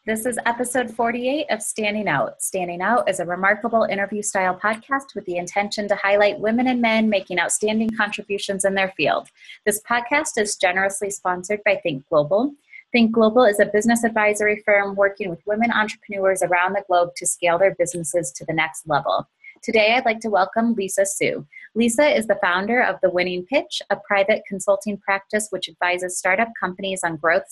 This is episode 48 of Standing Out. Standing Out is a remarkable interview style podcast with the intention to highlight women and men making outstanding contributions in their field. This podcast is generously sponsored by Think Global. Think Global is a business advisory firm working with women entrepreneurs around the globe to scale their businesses to the next level. Today, I'd like to welcome Lisa Tsou. Lisa is the founder of The Winning Pitch, a private consulting practice which advises startup companies on growth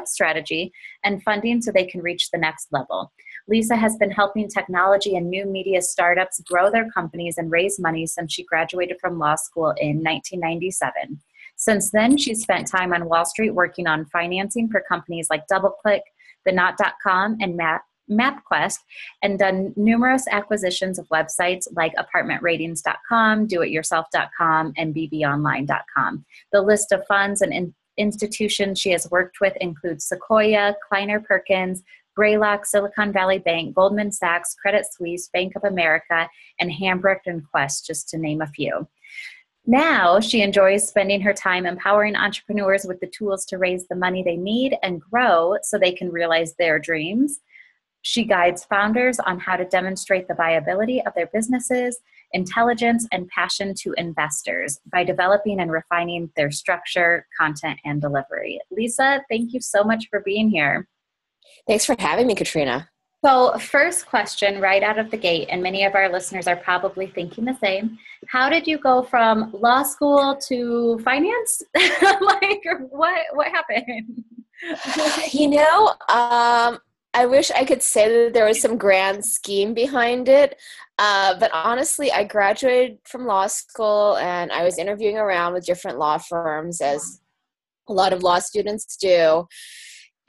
strategy and funding so they can reach the next level. Lisa has been helping technology and new media startups grow their companies and raise money since she graduated from law school in 1997. Since then, she's spent time on Wall Street working on financing for companies like DoubleClick, TheKnot.com, and MapQuest, and done numerous acquisitions of websites like ApartmentRatings.com, DoItYourself.com, and BBOnline.com. The list of funds and institutions she has worked with includes Sequoia, Kleiner Perkins, Greylock, Silicon Valley Bank, Goldman Sachs, Credit Suisse, Bank of America, and Hambrecht and Quest, just to name a few. Now, she enjoys spending her time empowering entrepreneurs with the tools to raise the money they need and grow so they can realize their dreams. She guides founders on how to demonstrate the viability of their businesses, intelligence, and passion to investors by developing and refining their structure, content, and delivery. Lisa, thank you so much for being here. Thanks for having me, Katrina. So first question right out of the gate, and many of our listeners are probably thinking the same. How did you go from law school to finance? What happened? I wish I could say that there was some grand scheme behind it. But honestly, I graduated from law school and I was interviewing around with different law firms, as a lot of law students do.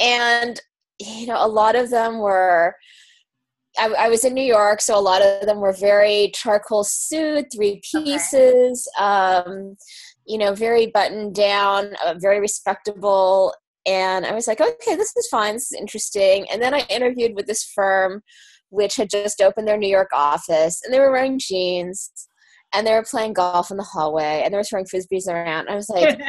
And a lot of them were, I was in New York, so a lot of them were very charcoal suit, three pieces, very buttoned down, very respectable. And I was like, okay, this is fine. This is interesting. And then I interviewed with this firm, which had just opened their New York office, and they were wearing jeans, and they were playing golf in the hallway, and they were throwing Frisbees around. I was like,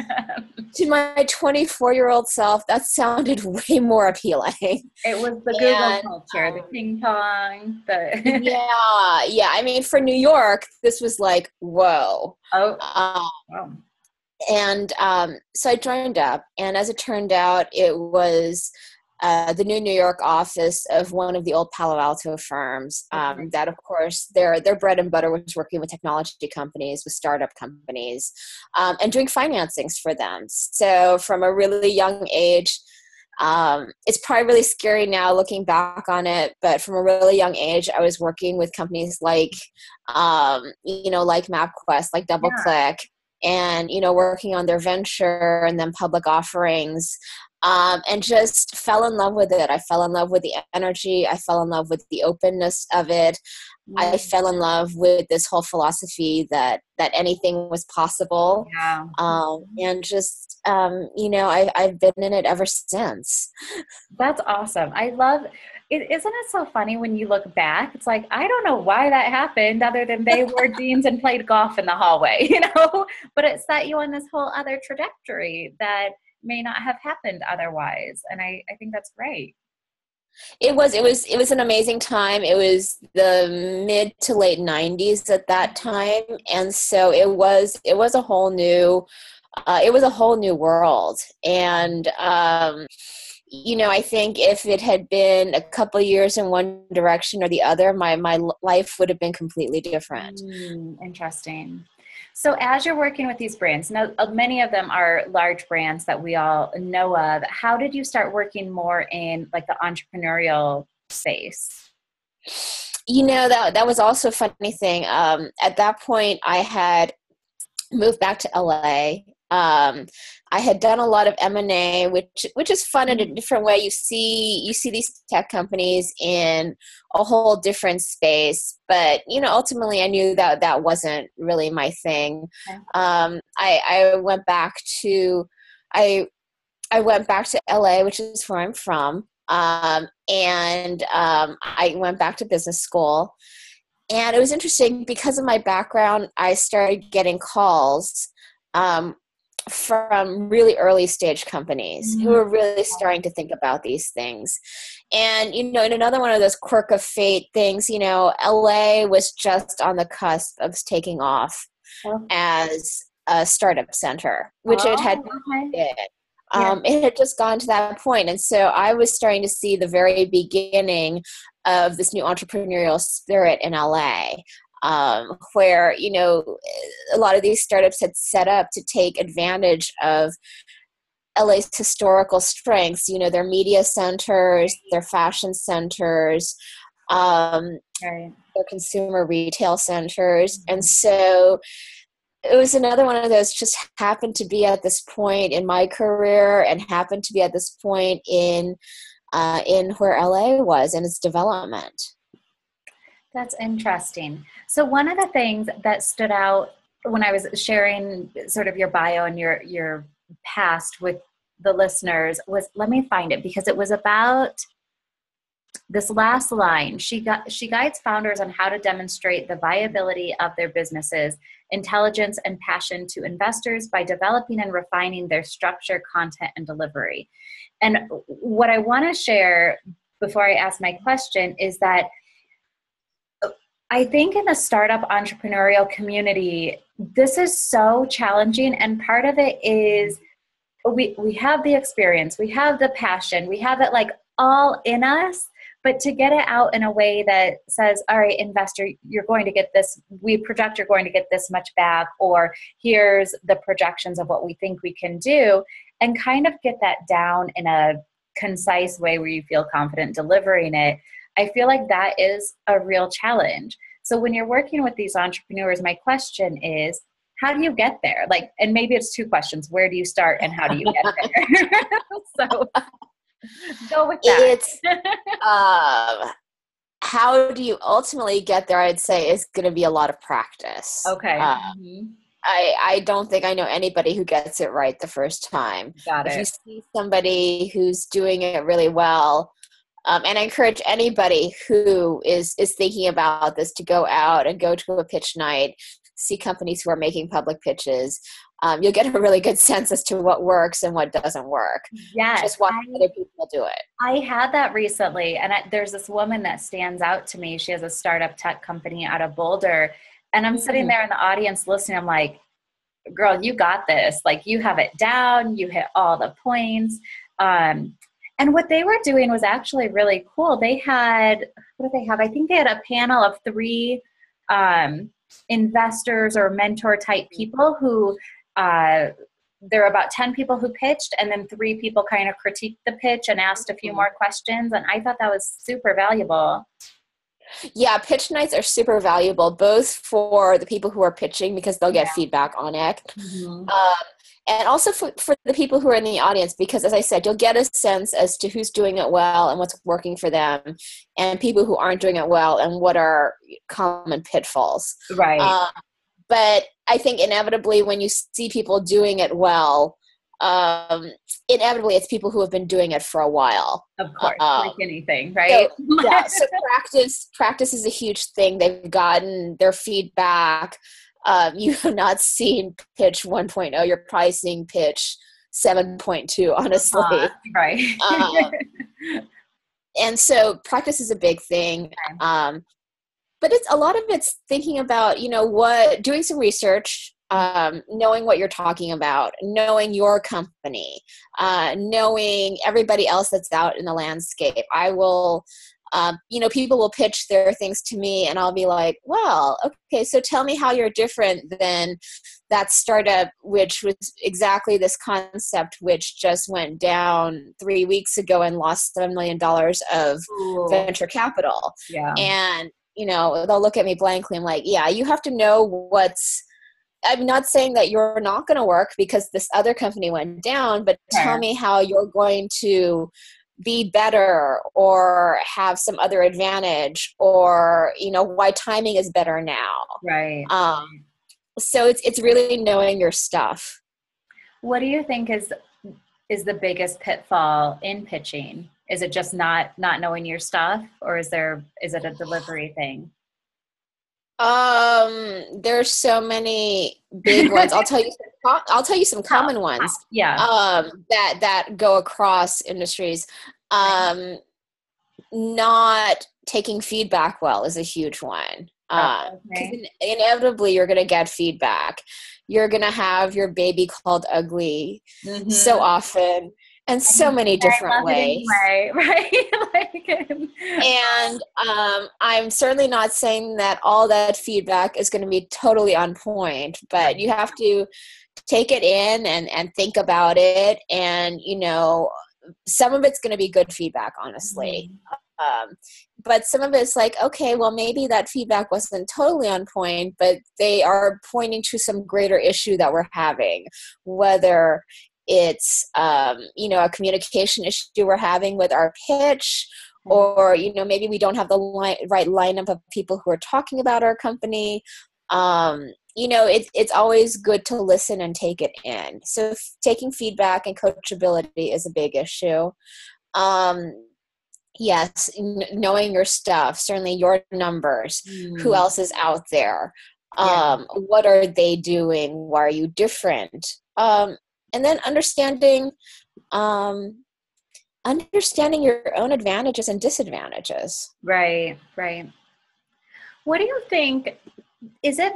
to my 24-year-old self, that sounded way more appealing. It was the Google culture, the ping pong. Yeah. I mean, for New York, this was like, whoa. Wow. And so I joined up, and as it turned out, it was the new New York office of one of the old Palo Alto firms that, of course, their bread and butter was working with technology companies, with startup companies, and doing financings for them. So from a really young age, it's probably really scary now looking back on it, but from a really young age, I was working with companies like MapQuest, like DoubleClick, and, working on their venture and then public offerings, and just fell in love with it. I fell in love with the energy. I fell in love with the openness of it. I fell in love with this whole philosophy that anything was possible. Yeah. And just, I've been in it ever since. That's awesome. I love it. Isn't it so funny when you look back? It's like, I don't know why that happened other than they wore jeans and played golf in the hallway, but it set you on this whole other trajectory that may not have happened otherwise. And I think that's great. It was an amazing time. It was the mid to late 90s at that time. And so it was a whole new, world. And, I think if it had been a couple of years in one direction or the other, my life would have been completely different. Interesting. So as you're working with these brands, now many of them are large brands that we all know of. How did you start working more in like the entrepreneurial space? That was also a funny thing. At that point, I had moved back to LA. I had done a lot of M&A, which is fun in a different way. You see these tech companies in a whole different space, but ultimately I knew that wasn't really my thing. Okay. I went back to LA, which is where I'm from, and I went back to business school. And it was interesting because of my background. I started getting calls from really early stage companies who are really starting to think about these things. And, in another one of those quirk of fate things, LA was just on the cusp of taking off as a startup center, which it had okay. been. It had just gone to that point. And so I was starting to see the very beginning of this new entrepreneurial spirit in LA, where, a lot of these startups had set up to take advantage of LA's historical strengths, their media centers, their fashion centers, their consumer retail centers. And so it was another one of those, just happened to be at this point in my career and happened to be at this point in where LA was in its development. That's interesting. So one of the things that stood out when I was sharing sort of your bio and your past with the listeners was, let me find it, because it was about this last line. She guides founders on how to demonstrate the viability of their businesses, intelligence, and passion to investors by developing and refining their structure, content, and delivery. And what I want to share before I ask my question is that I think in the startup entrepreneurial community, this is so challenging. And part of it is we have the experience, we have the passion, we have it like all in us, but to get it out in a way that says, all right, investor, you're going to get this, we project you're going to get this much back, or here's the projections of what we think we can do, and kind of get that down in a concise way where you feel confident delivering it. I feel like that is a real challenge. So when you're working with these entrepreneurs, my question is, how do you get there? Like, and maybe it's two questions. Where do you start and how do you get there? So go with that. It's how do you ultimately get there, I'd say, is going to be a lot of practice. Okay. I don't think I know anybody who gets it right the first time. Got it. If you see somebody who's doing it really well, and I encourage anybody who is thinking about this to go out and go to a pitch night, see companies who are making public pitches. You'll get a really good sense as to what works and what doesn't work. Yes. Just watch other people do it. I had that recently, and there's this woman that stands out to me. She has a startup tech company out of Boulder, and I'm sitting there in the audience listening. I'm like, girl, you got this. Like, you have it down. You hit all the points. And what they were doing was actually really cool. They had, what did they have? I think they had a panel of 3 investors or mentor type people who, there were about 10 people who pitched, and then 3 people kind of critiqued the pitch and asked a few more questions. And I thought that was super valuable. Yeah, pitch nights are super valuable, both for the people who are pitching because they'll get feedback on it. And also for the people who are in the audience, because as I said, you'll get a sense as to who's doing it well and what's working for them, and people who aren't doing it well and what are common pitfalls. Right. But I think inevitably when you see people doing it well, inevitably it's people who have been doing it for a while. Of course, like anything, right? So practice is a huge thing. They've gotten their feedback. You have not seen pitch 1.0. You're probably seeing pitch 7.2, honestly. Right. And so practice is a big thing. But a lot of it's thinking about, doing some research, knowing what you're talking about, knowing your company, knowing everybody else that's out in the landscape. I will, people will pitch their things to me and I'll be like, well, okay, so tell me how you're different than that startup, which was exactly this concept, which just went down 3 weeks ago and lost $7 million of venture capital. Yeah. And, they'll look at me blankly. I'm like, yeah, you have to know I'm not saying that you're not going to work because this other company went down, but tell me how you're going to be better or have some other advantage, or, why timing is better now. Right. So it's really knowing your stuff. What do you think is the biggest pitfall in pitching? Is it just not knowing your stuff, or is it a delivery thing? There's so many big ones. I'll tell you some common ones. Yeah. That go across industries. not taking feedback well is a huge one. Because Okay. inevitably you're going to get feedback. You're going to have your baby called ugly so Mm-hmm. often and And so many I different love it ways. anyway, right? And I'm certainly not saying that all that feedback is going to be totally on point, but you have to take it in and think about it. And, some of it's going to be good feedback, honestly. Mhm. But some of it's like, okay, well, maybe that feedback wasn't totally on point, but they are pointing to some greater issue that we're having, whether it's, a communication issue we're having with our pitch, or, maybe we don't have the right lineup of people who are talking about our company. It's always good to listen and take it in. So taking feedback and coachability is a big issue. Yes, knowing your stuff, certainly your numbers, who Mm. else is out there, Yeah. what are they doing, why are you different, and then um, understanding your own advantages and disadvantages. Right. What do you think? Is it,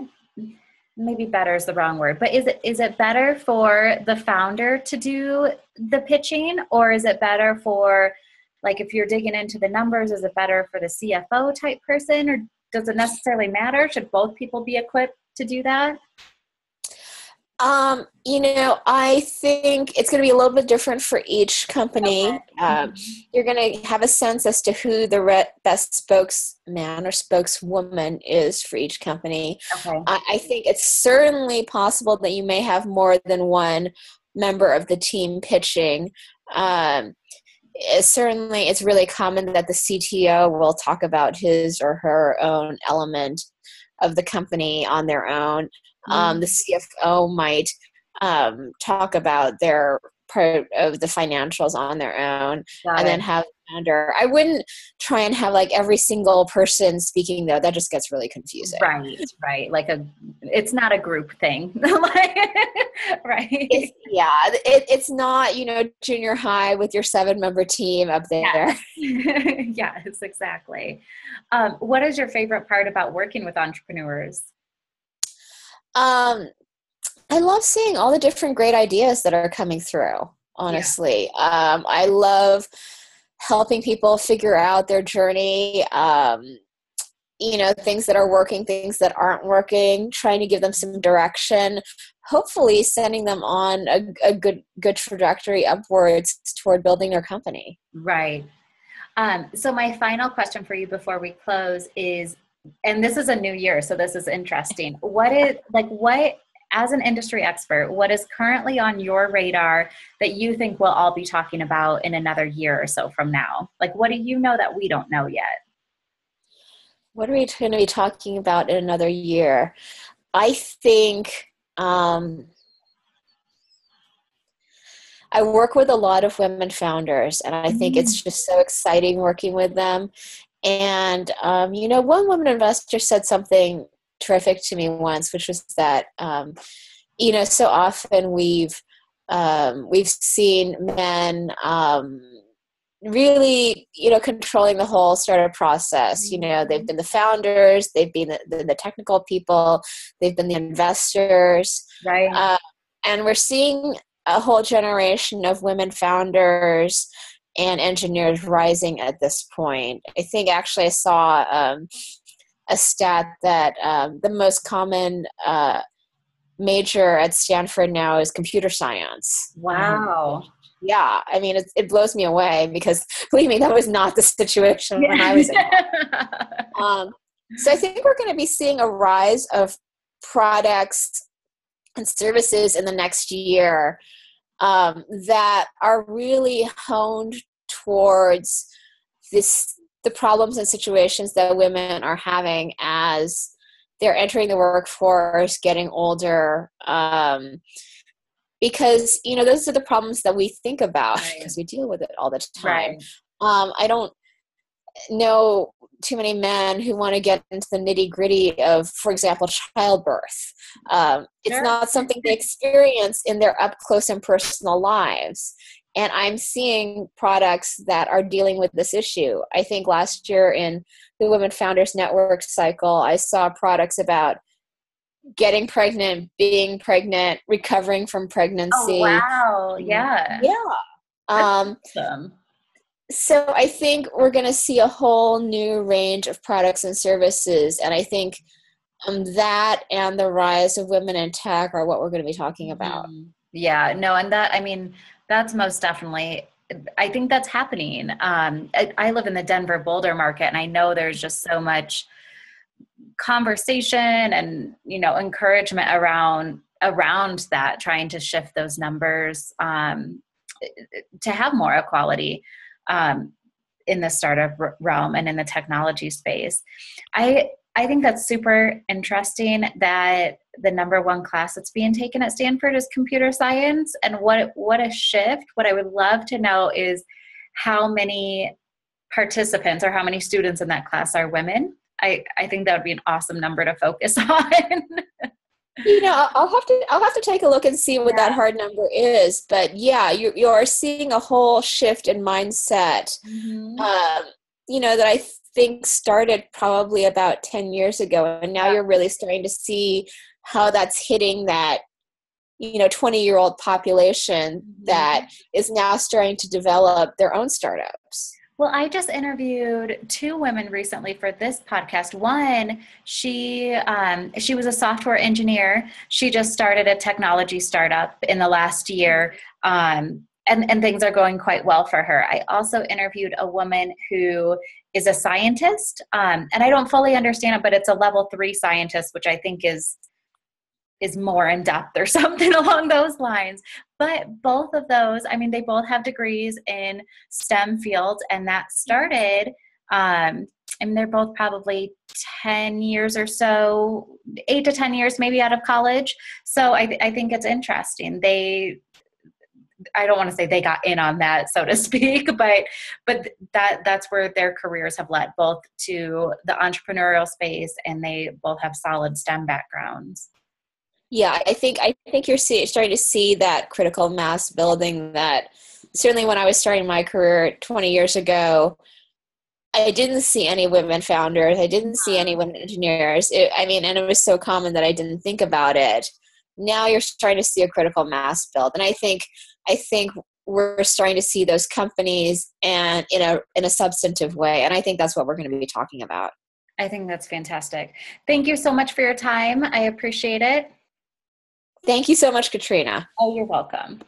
maybe better is the wrong word, but is it better for the founder to do the pitching, or is it better for, like, if you're digging into the numbers, is it better for the CFO type person, or does it necessarily matter? Should both people be equipped to do that? I think it's going to be a little bit different for each company. Okay. You're going to have a sense as to who the best spokesman or spokeswoman is for each company. Okay. I think it's certainly possible that you may have more than one member of the team pitching. It's really common that the CTO will talk about his or her own element of the company on their own. The CFO might talk about their part of the financials on their own, Got and then it. have the founder. I wouldn't try and have like every single person speaking, though. That just gets really confusing. Right. Like it's not a group thing. Right. It's not, junior high with your 7-member team up there. Yes. Yes, exactly. What is your favorite part about working with entrepreneurs? Um, I love seeing all the different great ideas that are coming through, Yeah. honestly. I love helping people figure out their journey, things that are working, things that aren't working, trying to give them some direction, hopefully sending them on a good trajectory upwards toward building their company. Right. So my final question for you before we close is, and this is a new year, so this is interesting. What, as an industry expert, what is currently on your radar that you think we'll all be talking about in another year or so from now? Like, what do you know that we don't know yet? What are we going to be talking about in another year? I think I work with a lot of women founders, and I think it's just so exciting working with them. And, one woman investor said something terrific to me once, which was that, so often we've seen men really, controlling the whole startup process. They've been the founders, they've been the technical people, they've been the investors. Right. And we're seeing a whole generation of women founders and engineers rising at this point. I think actually I saw a stat that the most common major at Stanford now is computer science. Wow. Yeah, I mean, it blows me away because, believe me, that was not the situation when I was in college. So I think we're going to be seeing a rise of products and services in the next year that are really honed towards the problems and situations that women are having as they're entering the workforce, getting older, because those are the problems that we think about because we deal with it all the time. Right. I don't know too many men who want to get into the nitty gritty of, for example, childbirth. It's Sure. not something they experience in their up close and personal lives. And I'm seeing products that are dealing with this issue. I think last year in the Women Founders Network cycle, I saw products about getting pregnant, being pregnant, recovering from Oh, pregnancy. wow. Yeah. Yeah. That's Um, awesome. so I think we're going to see a whole new range of products and services. And I think that and the rise of women in tech are what we're going to be talking about. Mhm. Yeah, no, and that, I mean, that's most definitely, I think that's happening. I live in the Denver Boulder market, and I know there's just so much conversation and, encouragement around that, trying to shift those numbers, to have more equality, um, in the startup realm and in the technology space. I think that's super interesting that the number one class that's being taken at Stanford is computer science. And what a shift. What I would love to know is how many participants or how many students in that class are women. I think that would be an awesome number to focus on. I'll have to take a look and see what that Yeah. hard number is. But yeah, you are seeing a whole shift in mindset. Mm-hmm. Um, that I think started probably about 10 years ago, and now Yeah. you're really starting to see how that's hitting that 20-year-old population Mm-hmm. that is now starting to develop their own startups. Well, I just interviewed two women recently for this podcast. One, she was a software engineer. She just started a technology startup in the last year, and things are going quite well for her. I also interviewed a woman who is a scientist, and I don't fully understand it, but it's a level 3 scientist, which I think is more in depth or something along those lines. But both of those, I mean, they both have degrees in STEM fields, and that started, I mean, they're both probably 10 years or so, 8 to 10 years maybe out of college. So I think it's interesting. I don't want to say they got in on that, so to speak, but that's where their careers have led, both to the entrepreneurial space, and they both have solid STEM backgrounds. Yeah, I think you're starting to see that critical mass building that certainly when I was starting my career 20 years ago, I didn't see any women founders. I didn't see any women engineers. And it was so common that I didn't think about it. Now you're starting to see a critical mass build, and I think we're starting to see those companies and in a substantive way, and I think that's what we're going to be talking about. I think that's fantastic. Thank you so much for your time. I appreciate it. Thank you so much, Katrina. Oh, you're welcome.